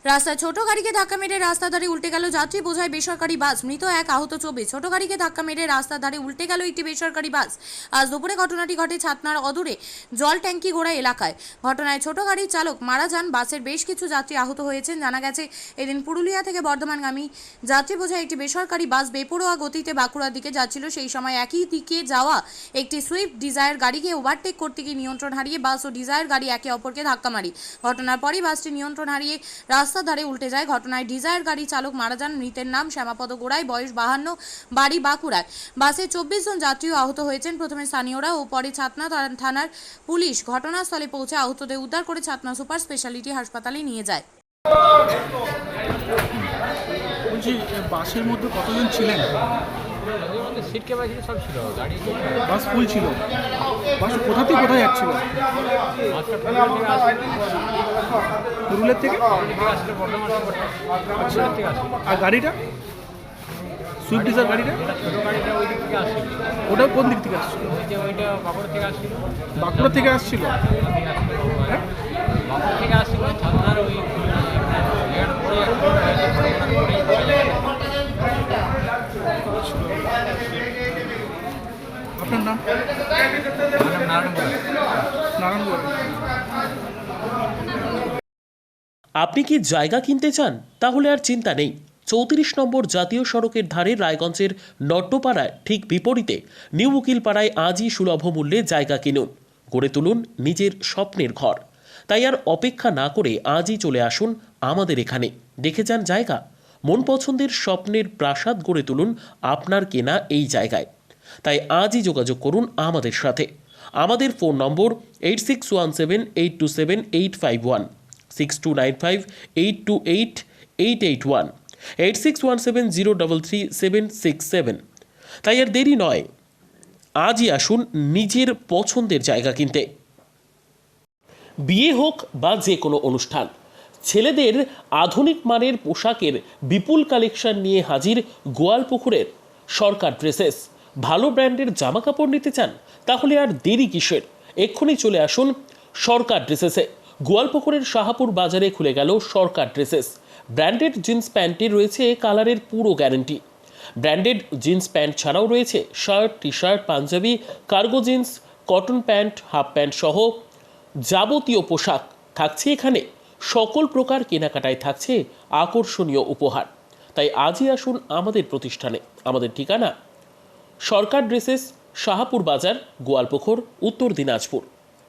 রাস্তায় ছোট গাড়িকে ধাক্কা মেরে রাস্তার ধারে উল্টে গেল যাত্রী বোঝাই বেসরকারি বাস, মৃত এক, আহত 24। ছোট গাড়িকে ধাক্কা মেরে রাস্তার ধারে উল্টে গেল একটি বেসরকারি বাস। আজ দুপুরে ঘটনাটি ঘটে ছাতনার অদূরে জল ট্যাঙ্কি গোড়া এলাকায়। ঘটনায় ছোট গাড়ির চালক মারা যান, বাসের বেশ কিছু যাত্রী আহত হয়েছেন। জানা গেছে, এদিন পুরুলিয়া থেকে বর্ধমানগামী যাত্রী বোঝাই একটি বেসরকারি বাস বেপরোয়া গতিতে বাঁকুড়ার দিকে যাচ্ছিল। সেই সময় একই দিকে যাওয়া একটি সুইফট ডিজায়ার গাড়িকে ওভারটেক করতে গিয়ে নিয়ন্ত্রণ হারিয়ে বাস ও ডিজায়ার গাড়ি একে অপরকে ধাক্কা মারে। ঘটনার পরই বাসটি নিয়ন্ত্রণ হারিয়ে রাস্তার ধারে উল্টে যায়। ঘটনায় ডিজায়ার গাড়ি চালক মারা যান। মৃতের নাম শ্যামাপদ গোড়াই, বয়স 52, বাড়ি বাঁকুড়ায়। বাসে 24 জন যাত্রীও আহত হয়েছেন। প্রথমে স্থানীয়রা ও পরে ছাতনা থানার পুলিশ ঘটনাস্থলে পৌঁছে আহতদের উদ্ধার করে ছাতনা সুপার স্পেশালিটি হাসপাতালে নিয়ে যায়। বলছি, বাসের মধ্যে কতজন ছিলেন? সিট ক্যাপাসিটি সব ছিল, গাড়ি বাস ফুল ছিল। বাস কোথা থেকে কোথায় যাচ্ছিল? পুরুলিয়ার থেকে আসলে বর্ধমান থেকে আসছিল। আর গাড়িটা সুইফট ডিজায়ার গাড়িটা ছোটো গাড়িটা ওই দিক থেকে আসছিল। ওটা কোন দিক থেকে আসছিল? ওইটা বাঁকুড়া থেকে আসছিল। বাঁকুড়া থেকে আসছিল। বাঁকুড়া থেকে আসছিল ছাতনার ওই আপনার নাম? নারায়ণ বড়। আপনি কি জায়গা কিনতে চান? তাহলে আর চিন্তা নেই। 34 নম্বর জাতীয় সড়কের ধারে রায়গঞ্জের নট্টপাড়ায় ঠিক বিপরীতে নিউ উকিলপাড়ায় আজই সুলভ মূল্যে জায়গা কিনুন, গড়ে তুলুন নিজের স্বপ্নের ঘর। তাই আর অপেক্ষা না করে আজই চলে আসুন আমাদের এখানে, দেখে যান জায়গা। মন পছন্দের স্বপ্নের প্রাসাদ গড়ে তুলুন আপনার কেনা এই জায়গায়। তাই আজই যোগাযোগ করুন আমাদের সাথে। আমাদের ফোন নম্বর 8617827851, 6295828881, 8617033767। তাই আর দেরি নয়, আজই আসুন নিজের পছন্দের জায়গা কিনতে। বিয়ে হোক বা যে কোনো অনুষ্ঠান, ছেলেদের আধুনিক মানের পোশাকের বিপুল কালেকশন নিয়ে হাজির গোয়ালপুকুরের সরকার ড্রেসেস। ভালো ব্র্যান্ডের জামা কাপড় নিতে চান? তাহলে আর দেরি কিসের? এক্ষুনি চলে আসুন সরকার ড্রেসেসে। গোয়ালপুকুরের শাহাপুর বাজারে খুলে গেল সরকার ড্রেসেস। ব্র্যান্ডেড জিন্স প্যান্টে রয়েছে কালারের পুরো গ্যারেন্টি। ব্র্যান্ডেড জিন্স প্যান্ট ছাড়াও রয়েছে shirt, T shirt, panjabi, cargo jeans, cotton pant, half pant সহ যাবতীয় পোশাক থাকছে এখানে। সকল প্রকার কেনাকাটায় থাকছে আকর্ষণীয় উপহার। তাই আজই আসুন আমাদের প্রতিষ্ঠানে। আমাদের ঠিকানা সরকার ড্রেসেস, শাহাপুর বাজার, গোয়ালপুকুর, উত্তর দিনাজপুর।